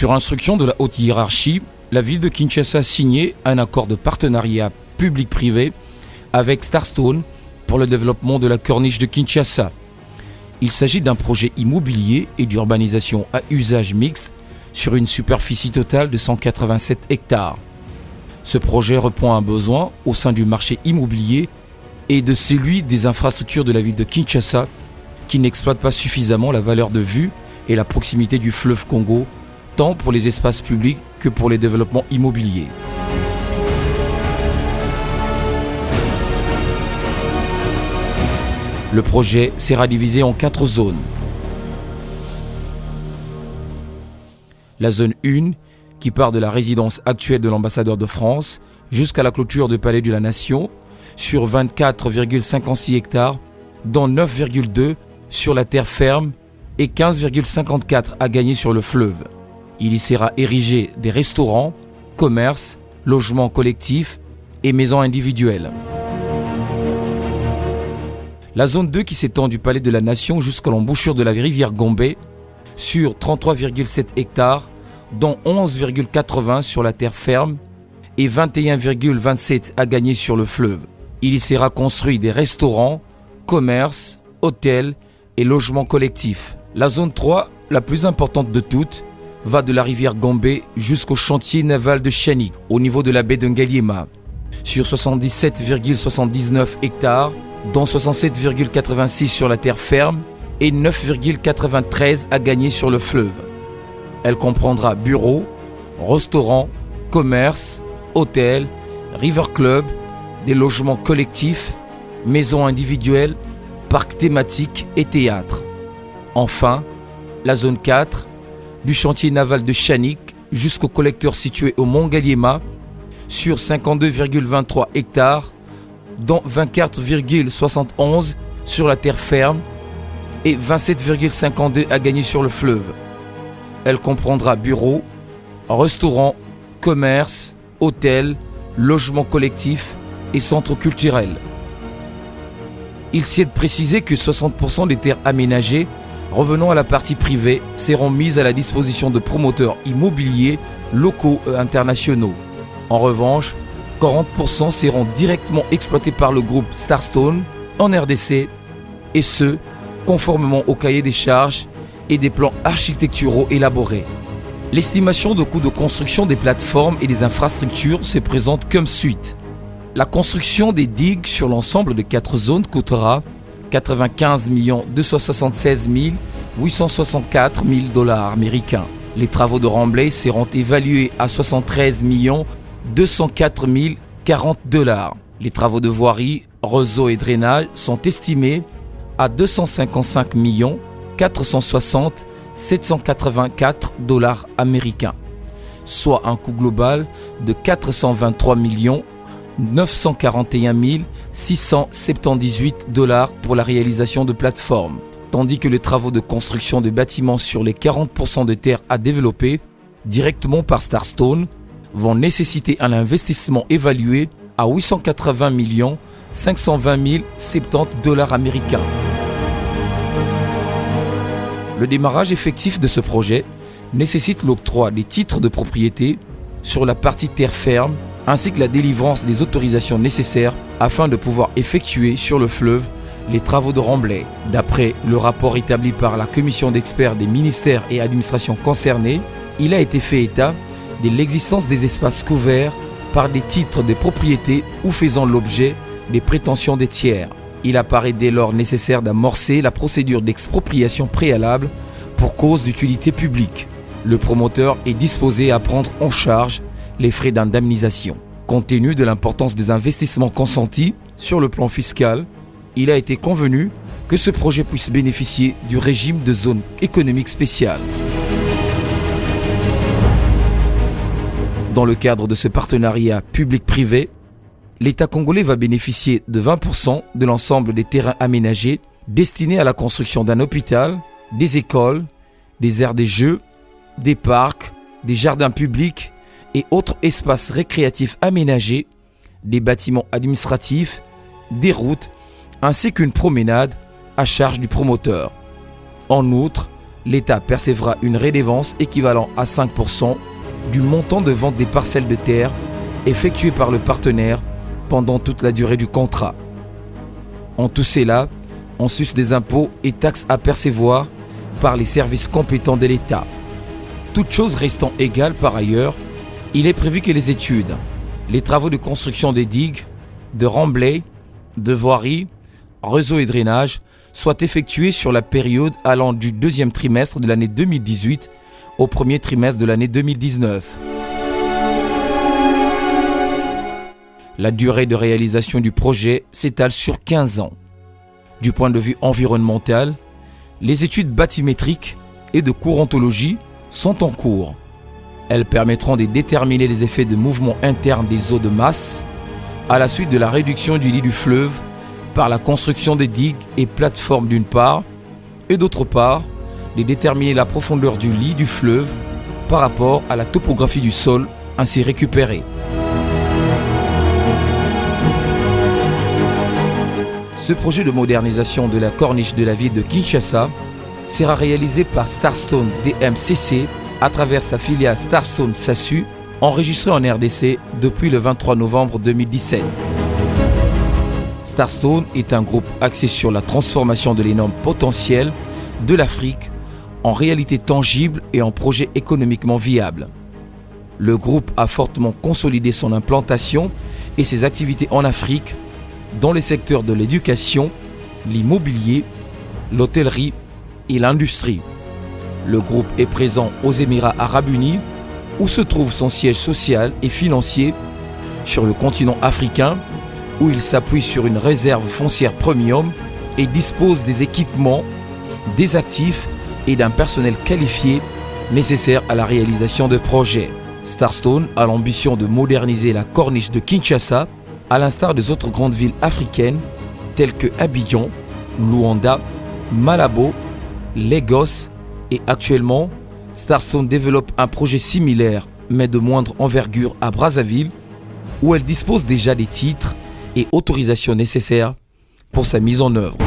Sur instruction de la haute hiérarchie, la ville de Kinshasa a signé un accord de partenariat public-privé avec Starstone pour le développement de la corniche de Kinshasa. Il s'agit d'un projet immobilier et d'urbanisation à usage mixte sur une superficie totale de 187 hectares. Ce projet répond à un besoin au sein du marché immobilier et de celui des infrastructures de la ville de Kinshasa qui n'exploitent pas suffisamment la valeur de vue et la proximité du fleuve Congo, tant pour les espaces publics que pour les développements immobiliers. Le projet sera divisé en 4 zones. La zone 1, qui part de la résidence actuelle de l'ambassadeur de France jusqu'à la clôture du Palais de la Nation, sur 24,56 hectares, dont 9,2 sur la terre ferme et 15,54 à gagner sur le fleuve. Il y sera érigé des restaurants, commerces, logements collectifs et maisons individuelles. La zone 2 qui s'étend du Palais de la Nation jusqu'à l'embouchure de la rivière Gombe sur 33,7 hectares, dont 11,80 sur la terre ferme et 21,27 à gagner sur le fleuve. Il y sera construit des restaurants, commerces, hôtels et logements collectifs. La zone 3, la plus importante de toutes, va de la rivière Gombe jusqu'au chantier naval de Chani, au niveau de la baie de Ngaliema, sur 77,79 hectares, dont 67,86 sur la terre ferme et 9,93 à gagner sur le fleuve. Elle comprendra bureaux, restaurants, commerces, hôtels, river club, des logements collectifs, maisons individuelles, parcs thématiques et théâtres. Enfin, la zone 4, du chantier naval de Chanik jusqu'au collecteur situé au Mont Ngaliema, sur 52,23 hectares, dont 24,71 sur la terre ferme et 27,52 à gagner sur le fleuve. Elle comprendra bureaux, restaurants, commerces, hôtels, logements collectifs et centres culturels. Il s'y est précisé que 60% des terres aménagées revenant à la partie privée seront mises à la disposition de promoteurs immobiliers locaux et internationaux. En revanche, 40% seront directement exploités par le groupe Starstone en RDC, et ce, conformément au cahier des charges et des plans architecturaux élaborés. L'estimation de coût de construction des plateformes et des infrastructures se présente comme suit. La construction des digues sur l'ensemble de 4 zones coûtera 95 276 864 $. Les travaux de remblai seront évalués à 73 204 040 $. Les travaux de voirie, réseau et drainage sont estimés à 255 460 784 $, soit un coût global de 423 941 678 $ pour la réalisation de plateformes, tandis que les travaux de construction de bâtiments sur les 40% de terres à développer directement par Starstone vont nécessiter un investissement évalué à 880 520 070 $. Le démarrage effectif de ce projet nécessite l'octroi des titres de propriété sur la partie terre ferme ainsi que la délivrance des autorisations nécessaires afin de pouvoir effectuer sur le fleuve les travaux de remblai. D'après le rapport établi par la commission d'experts des ministères et administrations concernés, il a été fait état de l'existence des espaces couverts par des titres de propriété ou faisant l'objet des prétentions des tiers. Il apparaît dès lors nécessaire d'amorcer la procédure d'expropriation préalable pour cause d'utilité publique. Le promoteur est disposé à prendre en charge les frais d'indemnisation. Compte tenu de l'importance des investissements consentis sur le plan fiscal, il a été convenu que ce projet puisse bénéficier du régime de zone économique spéciale. Dans le cadre de ce partenariat public-privé, l'État congolais va bénéficier de 20% de l'ensemble des terrains aménagés destinés à la construction d'un hôpital, des écoles, des aires des jeux, des parcs, des jardins publics et autres espaces récréatifs aménagés, des bâtiments administratifs, des routes, ainsi qu'une promenade à charge du promoteur. En outre, l'État percevra une redevance équivalent à 5% du montant de vente des parcelles de terre effectuées par le partenaire pendant toute la durée du contrat. En tout cela, en sus des impôts et taxes à percevoir par les services compétents de l'État. Toutes choses restant égales par ailleurs, il est prévu que les études, les travaux de construction des digues, de remblais, de voiries, réseaux et drainage soient effectués sur la période allant du deuxième trimestre de l'année 2018 au premier trimestre de l'année 2019. La durée de réalisation du projet s'étale sur 15 ans. Du point de vue environnemental, les études bathymétriques et de courantologie sont en cours. Elles permettront de déterminer les effets de mouvement interne des eaux de masse à la suite de la réduction du lit du fleuve par la construction des digues et plateformes d'une part, et d'autre part, de déterminer la profondeur du lit du fleuve par rapport à la topographie du sol ainsi récupéré. Ce projet de modernisation de la corniche de la ville de Kinshasa sera réalisé par Starstone DMCC à travers sa filiale Starstone SASU, enregistrée en RDC depuis le 23 novembre 2017. Starstone est un groupe axé sur la transformation de l'énorme potentiel de l'Afrique en réalité tangible et en projet économiquement viable. Le groupe a fortement consolidé son implantation et ses activités en Afrique dans les secteurs de l'éducation, l'immobilier, l'hôtellerie et l'industrie. Le groupe est présent aux Émirats arabes unis, où se trouve son siège social et financier, sur le continent africain, où il s'appuie sur une réserve foncière premium et dispose des équipements, des actifs et d'un personnel qualifié nécessaire à la réalisation de projets. Starstone a l'ambition de moderniser la corniche de Kinshasa, à l'instar des autres grandes villes africaines telles que Abidjan, Luanda, Malabo, Lagos et actuellement, Starstone développe un projet similaire mais de moindre envergure à Brazzaville où elle dispose déjà des titres et autorisations nécessaires pour sa mise en œuvre.